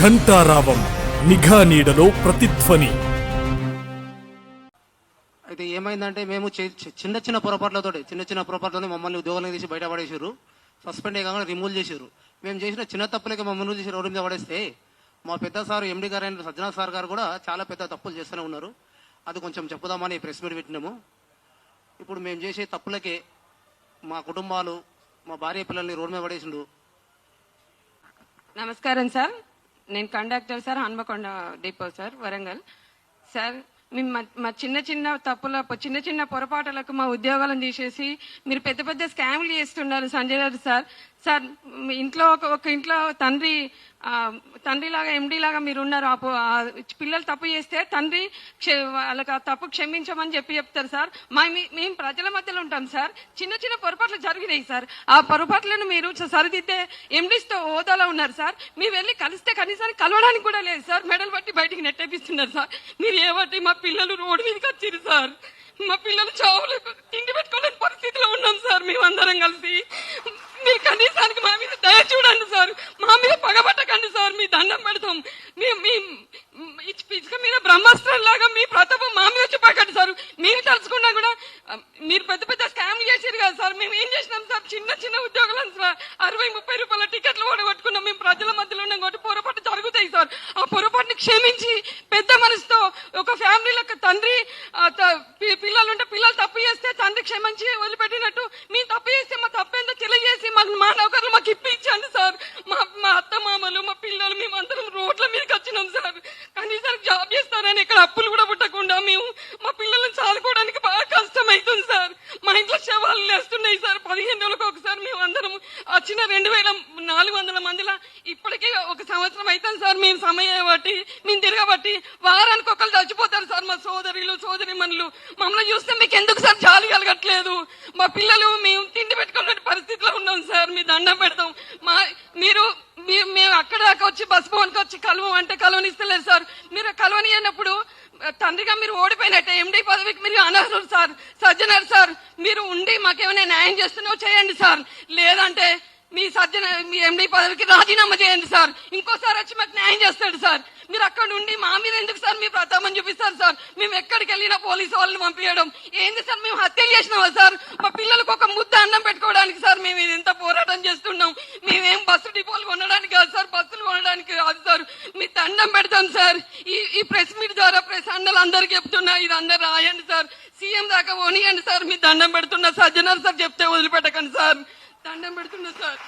ఘంటారావం నిఘా నీడలో ప్రతిధ్వని. అయితే ఏమైందంటే మేము చిన్న చిన్న పొరపాట్లతో మమ్మల్ని ఉద్యోగాలను తీసి బయట పడేసారు. సస్పెండ్ అయ్యగానే రిమూవ్ చేశారు. మేము చేసిన చిన్న తప్పులకి మమ్మల్ని చేసి రోడ్డు మీద పడేస్తే మా పెద్ద సార్ ఎండి గారు అయిన సజ్జనార్ సార్ గారు కూడా చాలా పెద్ద తప్పులు చేస్తూనే ఉన్నారు. అది కొంచెం చెప్పుదామని ప్రెస్ మీట్ పెట్టినాము. ఇప్పుడు మేము చేసే తప్పులకే మా కుటుంబాలు, మా భార్య పిల్లల్ని రోడ్డు మీద పడేసిండు. నమస్కారం సార్, నేను conductor sir, Hanamkonda depot sir, Warangal sir. మేము మా చిన్న చిన్న పొరపాటులకు మా ఉద్యోగాలను తీసేసి మీరు పెద్ద పెద్ద స్కామ్లు చేస్తున్నారు సంజయ్ గారు సార్. సార్ ఇంట్లో ఒక ఇంట్లో తండ్రిలాగా ఎండి లాగా మీరు ఉన్నారు. పిల్లలు తప్పు చేస్తే తండ్రి వాళ్ళకి ఆ తప్పు క్షమించమని చెప్తారు సార్. మేము ప్రజల మధ్యలో ఉంటాం సార్. చిన్న పొరపాట్లు జరిగినాయి సార్. ఆ పొరపాట్లను మీరు సరిదిద్దే ఎండిస్తో హోదాలో ఉన్నారు సార్. మీరు వెళ్ళి కలిస్తే కనీసానికి కలవడానికి కూడా లేదు సార్. మెడలు బట్టి బయటికి నెట్టేపిస్తున్నారు సార్. మీరు ఏబట్టి మా పిల్లలు రోడ్డు మీదకి వచ్చారు సార్. మా పిల్లలు చావులు తిండి పెట్టుకోలేని పరిస్థితిలో ఉన్నాం సార్. మేమందరం కలిసి మీరు కనీసానికి మా మీద దయ చూడండి సార్. మా మీద పగబట్టకండి సార్. మీ దండం పెడతాం. ఇసుక మీద బ్రహ్మాస్త్రం లాగా మీ ప్రతాపం మా మీద చూపకండి సార్. మేము తలుచుకున్నా కూడా మీరు పెద్ద పెద్ద స్కామ్లు చేసారు కదా సార్. మేము ఏం చేసినాం సార్? చిన్న ఉద్యోగాలను 60-30 రూపాయల టికెట్లు ఓడగొట్టుకున్నాం. మేము ప్రజల మధ్యలో ఉన్నాం కాబట్టి పొరపాటు జరుగుతాయి సార్. ఆ పొరపాటుని క్షమించి పెద్ద మనసుతో ఒక ఫ్యామిలీలకు తండ్రి పిల్లలుంటే పిల్లలు తప్పు చేస్తే తండ్రి క్షమించి వదిలిపెట్టినట్టు మేము తప్పు చేస్తే మా తప్పేందో తెలియజేసి మా నౌకర్లు మాకు ఇప్పించండి సార్. మా అత్త మామలు, మా పిల్లలు, మేమందరం రోడ్ల మీదకి వచ్చినాం సార్. కనీసానికి జాబ్ చేస్తారని ఇక్కడ అప్పులు కూడా పుట్టకుండా మేము మా పిల్లలను చాలుకోవడానికి బాగా కష్టం అవుతుంది సార్. మా ఇంట్లో శవాలు లేస్తున్నాయి సార్. 15 రోజులకు ఒకసారి మేము అందరం వచ్చిన 2400 మందిలా ఇప్పటికే 1 సంవత్సరం అవుతుంది సార్. మేము సమయం బట్టి మేము తిరగబట్టి వారానికి ఒకళ్ళు చచ్చిపోతారు సార్. మా సోదరులు సోదరిమణులు మమ్మల్ని చూస్తే మీకు ఎందుకు సార్ జాలి కలగట్లేదు? మా పిల్లలు మేము తిండి పెట్టుకునే పరిస్థితిలో ఉన్నాం సార్. మీ దండం పెడతాం. మేము అక్కడ దాకా వచ్చి బస్ భవన్కి వచ్చి కలవంటే కలవనిస్తలేదు సార్. మీరు కలవనియనప్పుడు తండ్రిగా మీరు ఓడిపోయినట్టే. ఎండి పదవికి మీరు అనర్హులు సార్. సజ్జనార్ సార్, మీరు ఉండి మాకేమైనా న్యాయం చేస్తున్నావు చేయండి సార్. లేదంటే మీ ఎండి పదవికి రాజీనామా చేయండి సార్. ఇంకోసారి వచ్చి మాకు న్యాయం చేస్తాడు సార్. మీరు అక్కడ ఉండి మా మీద ఎందుకు సార్ మీ ప్రతాపం చూపిస్తారు సార్? మేము ఎక్కడికి వెళ్ళినా పోలీసు వాళ్ళని పంపించడం ఏంది సార్? మేము హత్యలు చేసినావా సార్? మా పిల్లలకు ఒక ముద్ద అన్నం పెట్టుకోవడానికి సార్ మేము ఇంత పోరాటం చేస్తున్నాం. మేమేం బస్సు డిపోలు కొనడానికి కాదు సార్, బస్సులు కొనడానికి కాదు సార్. మీ దండం పెడతాం సార్. ఈ ప్రెస్ మీట్ ద్వారా ప్రెస్ అన్నలు అందరికి చెప్తున్నా, ఇది అందరు రాయండి సార్. సీఎం దాకా పోనీయండి సార్. మీ దండం పెడుతున్నా. సజ్జనార్ సార్ చెప్తే వదిలిపెట్టకండి సార్. దండం పెడుతున్నా సార్.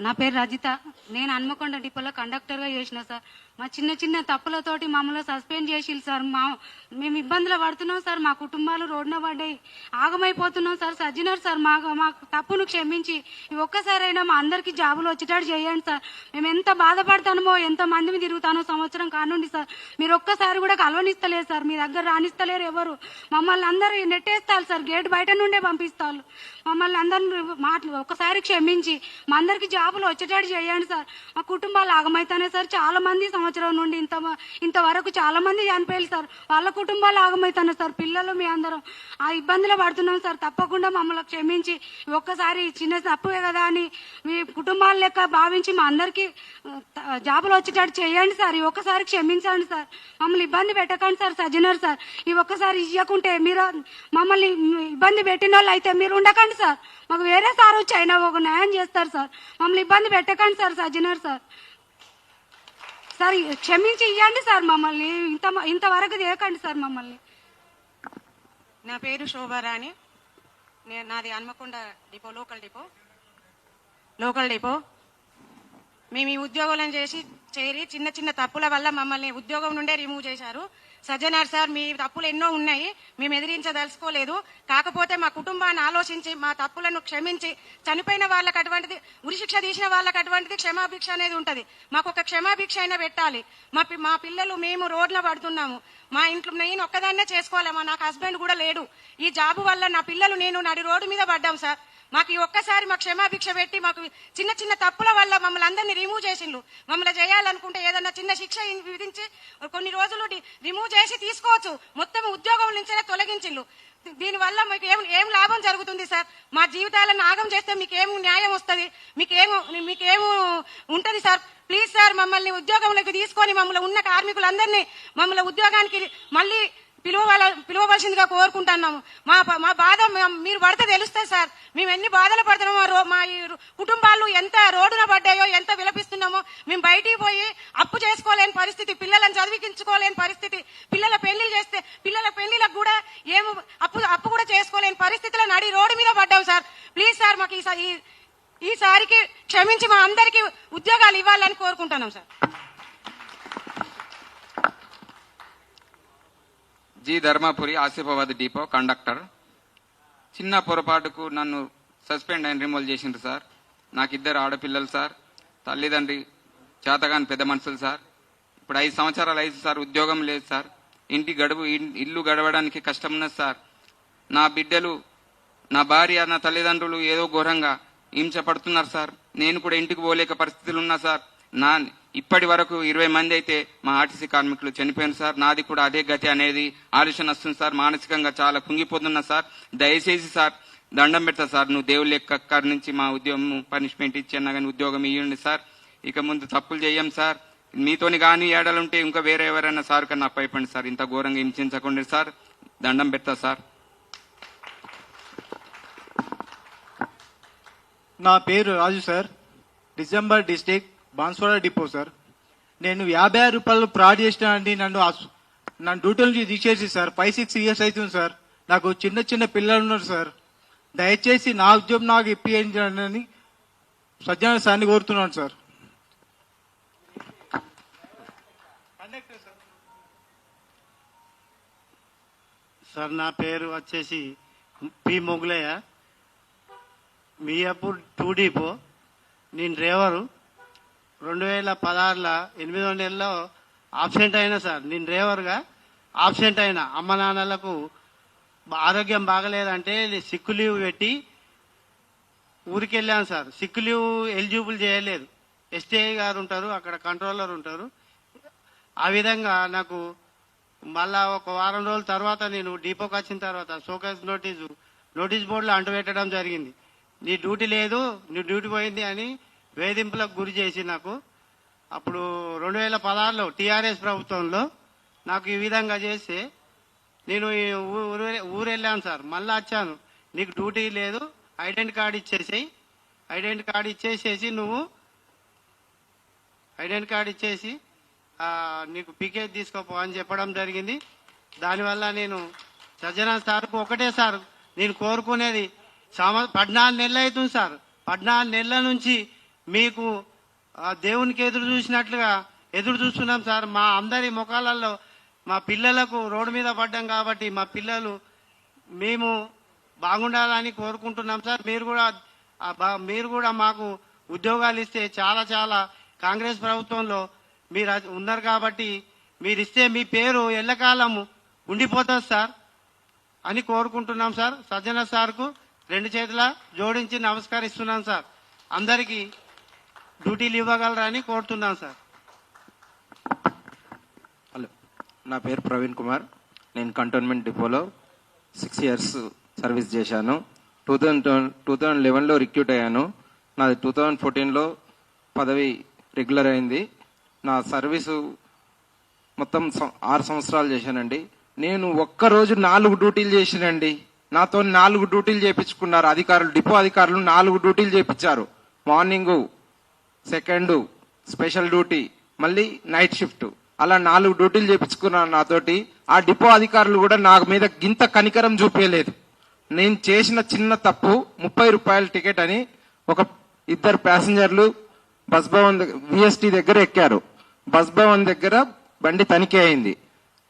నా పేరు రజిత. నేను హన్మకొండ డిపోలో కండక్టర్గా చేసిన సార్. మా చిన్న తప్పులతోటి మమ్మల్ని సస్పెండ్ చేసిరు సార్. మేము ఇబ్బందులు పడుతున్నాం సార్. మా కుటుంబాలు రోడ్డున పడ్డాయి, ఆగమైపోతున్నాం సార్. సజ్జనార్ సార్ మా తప్పును క్షమించి ఒక్కసారైనా మా అందరికి జాబులు వచ్చేటట్టు చేయండి సార్. మేము ఎంత బాధపడతానో, ఎంత మందిని తిరుగుతానో సంవత్సరం కానుండి సార్. మీరు ఒక్కసారి కూడా కలవనిస్తలేరు సార్. మీ దగ్గర రానిస్తలేరు ఎవరు. మమ్మల్ని అందరూ నెట్టేస్తారు సార్. గేట్ బయట నుండే పంపిస్తారు. మమ్మల్ని అందరిని ఒక్కసారి క్షమించి మా అందరికి జాబులు వచ్చేటట్టు చేయండి సార్. మా కుటుంబాలు ఆగమైతానే సార్. చాలా మంది సంవత్సరం నుండి ఇంతవరకు చాలా మంది చనిపోయారు సార్. వాళ్ళ కుటుంబాలు ఆగమైతానే సార్. పిల్లలు మీ అందరం ఆ ఇబ్బందులు పడుతున్నాం సార్. తప్పకుండా మమ్మల్ని క్షమించి ఒక్కసారి చిన్న తప్పువే కదా అని మీ కుటుంబాల లెక్క భావించి మా అందరికి జాబులు వచ్చేటట్టు చేయండి సార్. ఈ ఒక్కసారి క్షమించండి సార్. మమ్మల్ని ఇబ్బంది పెట్టకండి సార్. సజ్జనార్ సార్, ఈ ఒక్కసారి ఇవ్వకుంటే మీరు మమ్మల్ని ఇబ్బంది పెట్టిన వాళ్ళు అయితే మీరు ఉండకండి సార్. మాకు వేరే సార్ వచ్చి అయినా ఒక న్యాయం చేస్తారు సార్. మమ్మల్ని ఇబ్బంది పెట్టకండి సార్. సజ్జనార్ సార్, సార్ క్షమించి ఇవ్వండి సార్. మమ్మల్ని ఇంతవరకు చేయకండి సార్ మమ్మల్ని. నా పేరు శోభారాణి. నాది హన్మకొండ డిపో, లోకల్ డిపో. మేము ఈ ఉద్యోగాలను చేరి చిన్న తప్పుల వల్ల మమ్మల్ని ఉద్యోగం నుండే రిమూవ్ చేశారు. సజ్జనార్ సార్, మీ తప్పులు ఎన్నో ఉన్నాయి, మేము ఎదిరించదలుచుకోలేదు. కాకపోతే మా కుటుంబాన్ని ఆలోచించి మా తప్పులను క్షమించి చనిపోయిన వాళ్ళకి అటువంటిది, ఉరిశిక్ష తీసిన వాళ్ళకి అటువంటిది క్షమాభిక్ష అనేది ఉంటది. మాకు ఒక క్షమాభిక్ష అయినా పెట్టాలి. మా పిల్లలు మేము రోడ్ల పడుతున్నాము. మా ఇంట్లో నేను ఒక్కదాన్నే చేసుకోవాలి. నాకు హస్బెండ్ కూడా లేడు. ఈ జాబు వల్ల నా పిల్లలు నేను నడి రోడ్డు మీద పడ్డాం సార్. మాకు ఈ ఒక్కసారి మాకు క్షమాభిక్ష పెట్టి మాకు చిన్న చిన్న తప్పుల వల్ల మమ్మల్ని అందరినీ రిమూవ్ చేసిండ్రు. మమ్మల్ని చేయాలనుకుంటే ఏదన్నా చిన్న శిక్ష విధించి కొన్ని రోజులు రిమూవ్ చేసి తీసుకోవచ్చు, మొత్తం ఉద్యోగం నుంచే తొలగించిండ్రు. దీనివల్ల మీకు ఏం లాభం జరుగుతుంది సార్? మా జీవితాలను ఆగం చేస్తే మీకేం న్యాయం వస్తుంది? మీకేం ఉంటది సార్? ప్లీజ్ సార్, మమ్మల్ని ఉద్యోగంలోకి తీసుకొని మమ్మల్ని ఉన్న కార్మికులందరినీ మమ్మల్ని ఉద్యోగానికి మళ్ళీ పిలువవలసిందిగా కోరుకుంటున్నాము. మా బాధ మీరు పడితే తెలుస్తాయి సార్. మేము ఎన్ని బాధలు పడుతున్నామో, మా ఈ కుటుంబాలు ఎంత రోడ్డున పడ్డాయో, ఎంత విలపిస్తున్నామో. మేము బయటికి పోయి అప్పు చేసుకోలేని పరిస్థితి, పిల్లలను చదివించుకోలేని పరిస్థితి, పిల్లల పెళ్లిళ్ళు చేస్తే పిల్లల పెళ్లిలకు కూడా అప్పు కూడా చేసుకోలేని పరిస్థితిలో నడి రోడ్డు మీద పడ్డాం సార్. ప్లీజ్ సార్, మాకు ఈసారికి క్షమించి మా అందరికీ ఉద్యోగాలు ఇవ్వాలని కోరుకుంటున్నాం sir. G Dharmapuri, Asifabad depot conductor. చిన్న పొరపాటుకు నన్ను సస్పెండ్ అయిన రిమూవ్ చేసిండ్రు సార్. నాకు 2 ఆడపిల్లలు సార్. తల్లిదండ్రి చేతగాని పెద్ద మనుషులు సార్. ఇప్పుడు 5 సంవత్సరాలు అయింది సార్, ఉద్యోగం లేదు సార్. ఇల్లు గడవడానికి కష్టం ఉన్నది సార్. నా బిడ్డలు, నా భార్య, నా తల్లిదండ్రులు ఏదో ఘోరంగా హింసపడుతున్నారు సార్. నేను కూడా ఇంటికి పోలేక పరిస్థితులు ఉన్నా సార్. ఇప్పటి వరకు 20 మంది అయితే మా ఆర్టీసీ కార్మికులు చనిపోయారు సార్. నాది కూడా అదే గతి అనేది ఆలోచన వస్తుంది సార్. మానసికంగా చాలా కుంగిపోతున్నా సార్. దయచేసి సార్ దండం పెడతా సార్, నువ్వు దేవుళ్ళ ఎక్కడి నుంచి మా ఉద్యోగం పనిష్మెంట్ ఇచ్చన్నా కానీ ఉద్యోగం ఇవ్వండి సార్. ఇక ముందు తప్పులు చేయం సార్. మీతోని కానీ ఏడాలుంటే ఇంకా వేరే ఎవరైనా సార్ కన్నా నాకు అయిపోయింది సార్. ఇంత ఘోరంగా హింసించకండి సార్, దండం పెడతా సార్. నా పేరు Raju sir, December district Banswada depot sir. నేను 50 రూపాయలు ఫ్రాడ్ చేసినానండి. నన్ను డ్యూటీ నుంచి తీసేసి సార్ 5-6 ఇయర్స్ అవుతుంది సార్. నాకు చిన్న పిల్లలు ఉన్నారు సార్. దయచేసి నా ఉద్యోగం నాకు ఇప్పించండి సజ్జన సార్ని కోరుతున్నాను సార్. సార్ నా పేరు వచ్చేసి పి మొగులయ్య, మియాపూర్ 2 డిపో. నేను డ్రైవరు. 2016లో 8వ నెలలో ఆబ్సెంట్ అయినా సార్. నేను డ్రైవర్గా ఆబ్సెంట్ అయినా. అమ్మ నాన్నలకు ఆరోగ్యం బాగలేదంటే సిక్ లీవ్ పెట్టి ఊరికి వెళ్ళాను సార్. సిక్ లీవ్ ఎలిజిబుల్ చేయలేదు. ఎస్టీఐ గారు ఉంటారు, అక్కడ కంట్రోలర్ ఉంటారు. ఆ విధంగా నాకు మళ్ళా ఒక వారం రోజుల తర్వాత నేను డిపోకి వచ్చిన తర్వాత షోకాస్ నోటీస్ బోర్డులో అంటుపెట్టడం జరిగింది. నీ డ్యూటీ లేదు, నీ డ్యూటీ పోయింది అని వేధింపులకు గురి చేసి నాకు అప్పుడు 2016లో టీఆర్ఎస్ ప్రభుత్వంలో నాకు ఈ విధంగా చేస్తే నేను ఊరు వెళ్ళాను సార్. మళ్ళీ వచ్చాను, నీకు డ్యూటీ లేదు, ఐడెంటిటీ కార్డు ఇచ్చేసేయి, ఐడెంటిటీ కార్డు ఇచ్చేసేసి నువ్వు ఐడెంటిటీ కార్డు ఇచ్చేసి నీకు పికేజ్ తీసుకోపో అని చెప్పడం జరిగింది. దానివల్ల నేను సజ్జన సార్కు ఒకటే సార్ నేను కోరుకునేది, 14 నెలలు అవుతుంది సార్. 14 నెలల నుంచి మీకు దేవునికి ఎదురు చూసినట్లుగా ఎదురు చూస్తున్నాం సార్. మా అందరి ముఖాలలో మా పిల్లలకు రోడ్డు మీద పడ్డాం కాబట్టి మా పిల్లలు మేము బాగుండాలని కోరుకుంటున్నాం సార్. మీరు కూడా మాకు ఉద్యోగాలు ఇస్తే చాలా కాంగ్రెస్ ప్రభుత్వంలో మీరు ఉన్నారు కాబట్టి మీరు ఇస్తే మీ పేరు ఎల్లకాలం ఉండిపోతుంది సార్ అని కోరుకుంటున్నాం సార్. సజ్జన సార్కు 2 చేతుల జోడించి నమస్కరిస్తున్నాం సార్. అందరికీ డ్యూటీలు ఇవ్వగలరని కోరుతున్నాం సార్. హలో, నా పేరు ప్రవీణ్ కుమార్. నేను కంటోన్మెంట్ డిపోలో 6 ఇయర్స్ సర్వీస్ చేశాను. 2011లో రిక్రూట్ అయ్యాను. నాది 2014లో పదవి రెగ్యులర్ అయింది. నా సర్వీసు మొత్తం 6 సంవత్సరాలు చేశానండి. నేను ఒక్కరోజు 4 డ్యూటీలు చేశానండి. నాతో 4 డ్యూటీలు చేయించుకున్నారు అధికారులు, డిపో అధికారులు 4 డ్యూటీలు చేయించారు. మార్నింగ్, సెకండ్ స్పెషల్ డ్యూటీ, మళ్ళీ నైట్ షిఫ్ట్, అలా 4 డ్యూటీలు చేయించుకున్నారు నాతోటి. ఆ డిపో అధికారులు కూడా నా మీద గింత కనికరం చూపించలేదు. నేను చేసిన చిన్న తప్పు 30 రూపాయల టికెట్ అని ఒక 2 ప్యాసింజర్లు బస్ భవన్ విఎస్టీ దగ్గర ఎక్కారు. బస్ భవన్ దగ్గర బండి తనిఖీ అయింది.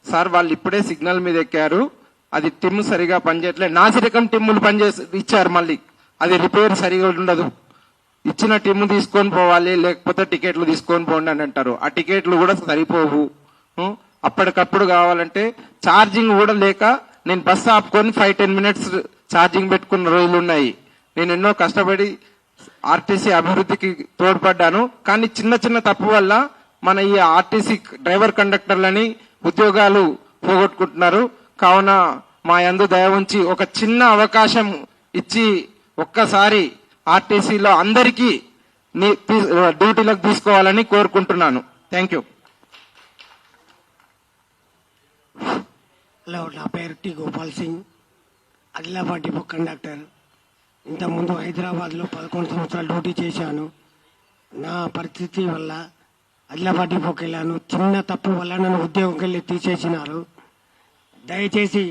సార్ వాళ్ళు ఇప్పుడే సిగ్నల్ మీద ఎక్కారు, అది టిమ్ సరిగా పనిచేయట్లేదు. నాసిరకం టిమ్ములు ఇచ్చారు, మళ్ళీ అది రిపేర్ సరిగా ఉండదు, ఇచ్చిన టిమ్ తీసుకొని పోవాలి, లేకపోతే టికెట్లు తీసుకొని పోండి అని అంటారు. ఆ టికెట్లు కూడా సరిపోవు. అప్పటికప్పుడు కావాలంటే ఛార్జింగ్ కూడా లేక నేను బస్సు ఆపుకొని 5-10 మినిట్స్ ఛార్జింగ్ పెట్టుకున్న రోజులు ఉన్నాయి. నేను ఎన్నో కష్టపడి ఆర్టీసీ అభివృద్ధికి తోడ్పడ్డాను. కానీ చిన్న చిన్న తప్పు వల్ల మన ఈ ఆర్టీసీ డ్రైవర్ కండక్టర్లని ఉద్యోగాలు పోగొట్టుకుంటున్నారు. కావున మా యందు దయ ఉంచి ఒక చిన్న అవకాశం ఇచ్చి ఒక్కసారి ఆర్టీసీలో అందరికీ డ్యూటీలకు తీసుకోవాలని కోరుకుంటున్నాను. Thank you. హలో, నా పేరు T Gopal Singh, Adilabad depot conductor. ఇంతకుముందు హైదరాబాద్లో 11 సంవత్సరాలు డ్యూటీ చేశాను. నా పరిస్థితి వల్ల ఆదిలాబాద్ డిపోకి వెళ్ళాను. చిన్న తప్పు వల్ల నన్ను ఉద్యోగంకి వెళ్ళి తీసేసినారు. దయచేసి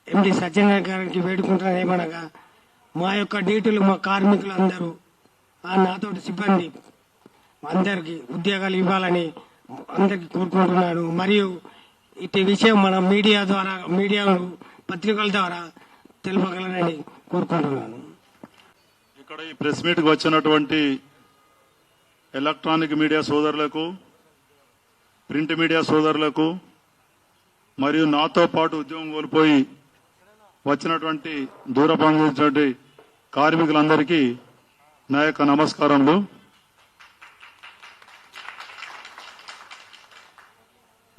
ఎండి సజ్జన గారికి వేడుకుంటున్నాను ఏమనగా, మా యొక్క డ్యూటీలు మా కార్మికులు అందరూ నాతోటి సిబ్బంది అందరికీ ఉద్యోగాలు ఇవ్వాలని అందరికీ కోరుకుంటున్నాను. మరియు ఇటు విషయం మన మీడియా ద్వారా, మీడియా పత్రికల ద్వారా తెలుపగలరని కోరుకుంటున్నాను. ఇక్కడ ఈ ప్రెస్ మీట్కి వచ్చినటువంటి ఎలక్ట్రానిక్ మీడియా సోదరులకు, ప్రింట్ మీడియా సోదరులకు మరియు నాతో పాటు ఉద్యోగం కోల్పోయి వచ్చినటువంటి దూర ప్రాంతం కార్మికులందరికీ నా యొక్క నమస్కారములు.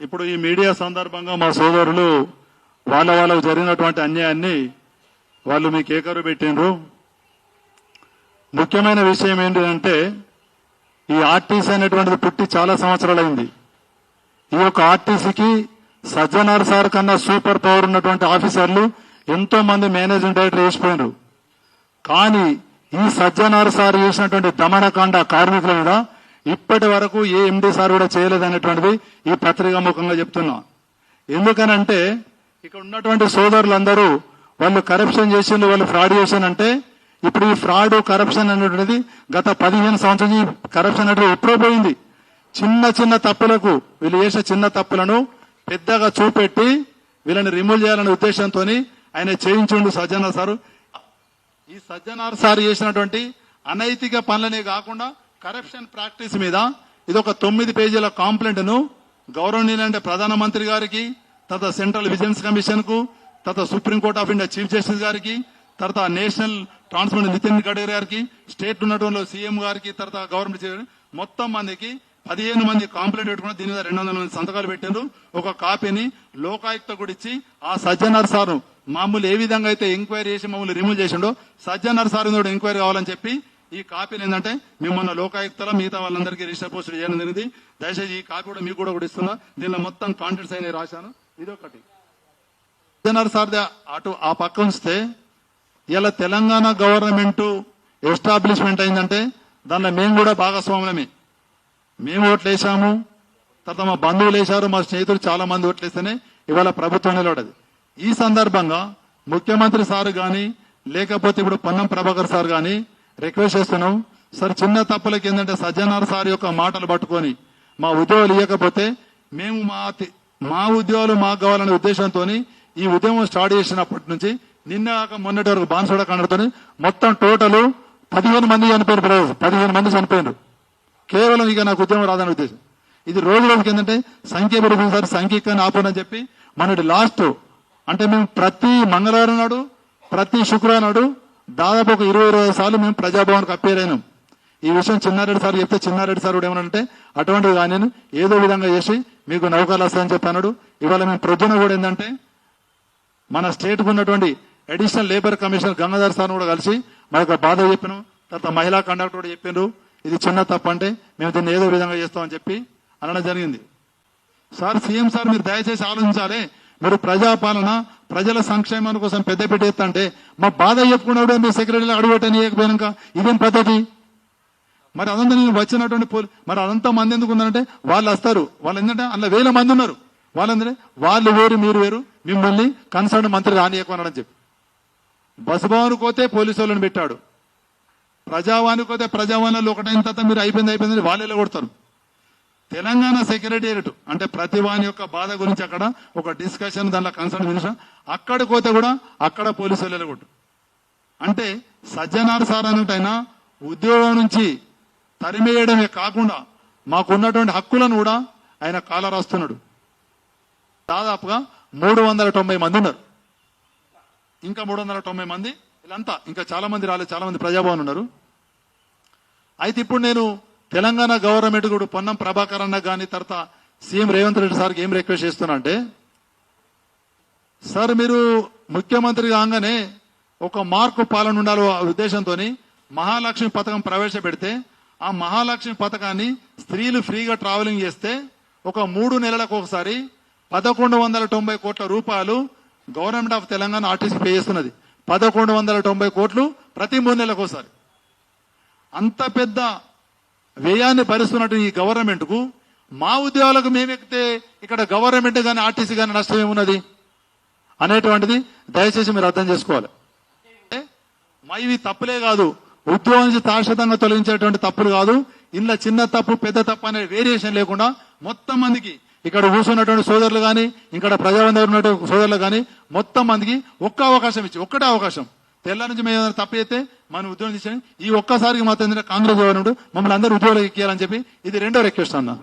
ఇప్పుడు ఈ మీడియా సందర్భంగా మా సోదరులు వాళ్ళకు జరిగినటువంటి అన్యాయాన్ని వాళ్ళు మీకు ఏకరు పెట్టినరు. ముఖ్యమైన విషయం ఏంటంటే, ఈ ఆర్టీసీ అనేటువంటిది పుట్టి చాలా సంవత్సరాలైంది. ఈ యొక్క ఆర్టీసీకి సజ్జనార్ సార్ కన్నా సూపర్ పవర్ ఉన్నటువంటి ఆఫీసర్లు ఎంతో మంది మేనేజింగ్ డైరెక్టర్ వేసిపోయినారు. కానీ ఈ సజ్జనార్ సార్ చేసినటువంటి దమనకాండ కార్మికుల మీద ఇప్పటి వరకు ఏ ఎండీ సార్ కూడా చేయలేదనేటువంటిది ఈ పత్రికా ముఖంగా చెప్తున్నా. ఎందుకనంటే ఇక్కడ ఉన్నటువంటి సోదరులందరూ వాళ్ళు కరప్షన్ చేసిండు, వాళ్ళు ఫ్రాడ్ చేశానంటే, ఇప్పుడు ఈ ఫ్రాడ్ కరప్షన్ అనేటువంటిది గత 15 సంవత్సరం ఈ కరప్షన్ అనేది ఎప్పుడో పోయింది. చిన్న చిన్న తప్పులకు వీళ్ళు చేసిన చిన్న తప్పులను పెద్దగా చూపెట్టి వీళ్ళని రిమూవ్ చేయాలనే ఉద్దేశంతో ఆయన చేయించుండు సజ్జనార్ సారు. ఈ సజ్జనార్ సార్ చేసినటువంటి అనైతిక పనులనే కాకుండా కరప్షన్ ప్రాక్టీస్ మీద ఇది ఒక 9 పేజీల కాంప్లైంట్ ను గౌరవనీయులంటే ప్రధానమంత్రి గారికి, తర్వాత సెంట్రల్ విజిలెన్స్ కమిషన్ కు, తర్వాత supreme court of India chief justice గారికి, తర్వాత నేషనల్ ట్రాన్స్పోర్ట్ నితిన్ గడ్కరీ గారికి, స్టేట్ ఉన్నటువంటి సీఎం గారికి, తర్వాత గవర్నమెంట్ మొత్తం మందికి 15 మంది కాంప్లైంట్ పెట్టుకుని దీని మీద 200 మంది సంతకాలు పెట్టారు. ఒక కాపీని లోకాయుక్త కూడా ఇచ్చి ఆ సజ్జనార్ సారు మామూలు ఏ విధంగా అయితే ఎంక్వైరీ చేసి మమ్మల్ని రిమూవ్ చేసిండో సజ్జనార్ సార్ కూడా ఎంక్వైరీ కావాలని చెప్పి ఈ కాపీని ఏంటంటే మిమ్మల్ని లోకాయుక్తలో మిగతా వాళ్ళందరికీ రిజిస్టర్ పోస్ట్ చేయడం జరిగింది. దయచేసి ఈ కాపీ కూడా మీకు కూడా ఇస్తున్నా. దీనిలో మొత్తం కాంటెంట్స్ అయినా రాశాను. ఇదొకటి సజ్జనార్ సార్ అటు ఆ పక్క ఉంచితే ఇలా తెలంగాణ గవర్నమెంట్ ఎస్టాబ్లిష్మెంట్ అయిందంటే దానిలో మేము కూడా భాగస్వాములమే. మేము ఓట్లు వేసాము, తర్వాత మా బంధువులు వేశారు, మా స్నేహితులు చాలా మంది ఓట్లు వేస్తేనే ఇవాళ ప్రభుత్వం నిలబడదు. ఈ సందర్భంగా ముఖ్యమంత్రి సార్ గాని లేకపోతే ఇప్పుడు పొన్నం ప్రభాకర్ సార్ గాని రిక్వెస్ట్ చేస్తున్నాం. సార్ చిన్న తప్పులకి ఏంటంటే సజ్జనార్ సార్ యొక్క మాటలు పట్టుకొని మా ఉద్యోగాలు ఇవ్వకపోతే మేము మా ఉద్యోగాలు మాకు కావాలనే ఉద్దేశంతో ఈ ఉద్యమం స్టార్ట్ చేసినప్పటి నుంచి నిన్న మొన్నటి వరకు బాన్సోడ కండతో మొత్తం టోటల్ 15 మంది చనిపోయారు. 15 మంది చనిపోయారు కేవలం ఇక నాకు ఉద్యమం రాదనే ఉద్దేశం. ఇది రోజు రోజుకి ఏంటంటే సంఖ్య పెరుగుతుంది సార్, సంఖ్యను ఆపనని చెప్పి మనటి లాస్ట్ అంటే మేము ప్రతి మంగళవారం నాడు, ప్రతి శుక్రవారం నాడు దాదాపు ఒక 20 సార్లు మేము ప్రజాభవన్కి అప్పేర్ అయినాం. ఈ విషయం చిన్నారెడ్డి సార్ చెప్తే చిన్నారెడ్డి సార్ కూడా ఏమనంటే అటువంటిది కానీ ఏదో విధంగా చేసి మీకు నౌకర్లు వస్తాయని చెప్పాడు. ఇవాళ మేము ప్రొద్దున కూడా ఏంటంటే మన స్టేట్ కు ఉన్నటువంటి additional labour commissioner Gangadhar sir కూడా కలిసి మా యొక్క బాధ చెప్పినాం. తర్వాత మహిళా కండక్టర్ కూడా చెప్పారు ఇది చిన్న తప్పు అంటే మేము దీన్ని ఏదో విధంగా చేస్తామని చెప్పి అనడం జరిగింది. సార్ సీఎం సార్ మీరు దయచేసి ఆలోచించాలి. మీరు ప్రజాపాలన ప్రజల సంక్షేమాల కోసం పెద్దపీట ఎత్తంటే మా బాధ చెప్పుకున్నప్పుడు మీ సెక్రటరీలో అడుగుపెట్టని ఇవ్వకపోయినాక ఇదేం పద్ధతి? మరి అదంతా నేను వచ్చినటువంటి మరి అదంతా మంది ఎందుకు ఉన్నారంటే వాళ్ళు వస్తారు, వాళ్ళు ఏంటంటే అందులో 1000 మంది ఉన్నారు. వాళ్ళందరే వాళ్ళు వేరు మీరు వేరు, మిమ్మల్ని కన్సర్న్ మంత్రి రానియకున్నాడని చెప్పి బస్ భవన్కి పోతే పోలీసు వాళ్ళని పెట్టాడు, ప్రజావానికి పోతే ప్రజావాణిలో ఒకటైన తర్వాత మీరు అయిపోయింది వాళ్ళే కొడతారు. తెలంగాణ సెక్రటేరియట్ అంటే ప్రతి వాని యొక్క బాధ గురించి అక్కడ ఒక డిస్కషన్ దాంట్లో కన్సర్న్ మినిస్టర్ అక్కడికి పోతే కూడా అక్కడ పోలీసు వాళ్ళు కొట్టు. అంటే సజ్జనార్ సార్ అన్నట్టయినా ఉద్యోగం నుంచి తరిమేయడమే కాకుండా మాకున్నటువంటి హక్కులను కూడా ఆయన కాల రాస్తున్నాడు. దాదాపుగా 390 మంది ఉన్నారు. ఇంకా 390 మంది వీళ్ళంతా ఇంకా చాలా మంది రాలేదు, చాలా మంది ప్రజాభవన్ ఉన్నారు. అయితే ఇప్పుడు నేను తెలంగాణ గవర్నమెంట్ కూడా పొన్నం ప్రభాకర్ అన్న కానీ తర్వాత సీఎం రేవంత్ రెడ్డి సార్కి ఏం రిక్వెస్ట్ చేస్తున్నా అంటే, సార్ మీరు ముఖ్యమంత్రి కాగానే ఒక మార్కు పాలన ఉండాలి ఉద్దేశంతో మహాలక్ష్మి పథకం ప్రవేశపెడితే ఆ మహాలక్ష్మి పథకాన్ని స్త్రీలు ఫ్రీగా ట్రావెలింగ్ చేస్తే ఒక 3 నెలలకు ఒకసారి 1190 కోట్ల రూపాయలు government of Telangana RTC pay చేస్తున్నది. 1190 కోట్లు ప్రతి 3 నెలలకు ఒకసారి. అంత పెద్ద వ్యయాన్ని భరిస్తున్నట్టు ఈ గవర్నమెంట్ కు మా ఉద్యోగాలకు మేమెక్కితే ఇక్కడ గవర్నమెంట్ కానీ ఆర్టీసీ కానీ నష్టం ఏమున్నది అనేటువంటిది దయచేసి మీరు అర్థం చేసుకోవాలి. మా ఇవి తప్పులే కాదు, ఉద్యోగం నుంచి శాశ్వతంగా తొలగించేటువంటి తప్పులు కాదు. ఇందులో చిన్న తప్పు పెద్ద తప్పు అనే వేరియేషన్ లేకుండా మొత్తం మందికి ఇక్కడ కూర్చున్నటువంటి సోదరులు కానీ ఇక్కడ ప్రజాబంధువులు ఉన్నటువంటి సోదరులు కానీ మొత్తం మందికి ఒక్కటే అవకాశం తెల్ల నుంచి మేము ఏదైనా తప్పు చేస్తే మనం ఉద్యోగం చేసాం. ఈ ఒక్కసారికి మాత్రం కాంగ్రెస్ గవర్నమెంట్ మమ్మల్ని అందరూ ఉద్యోగాలు ఎక్కియాలని చెప్పి ఇది రెండో రిక్వెస్ట్ అన్నా.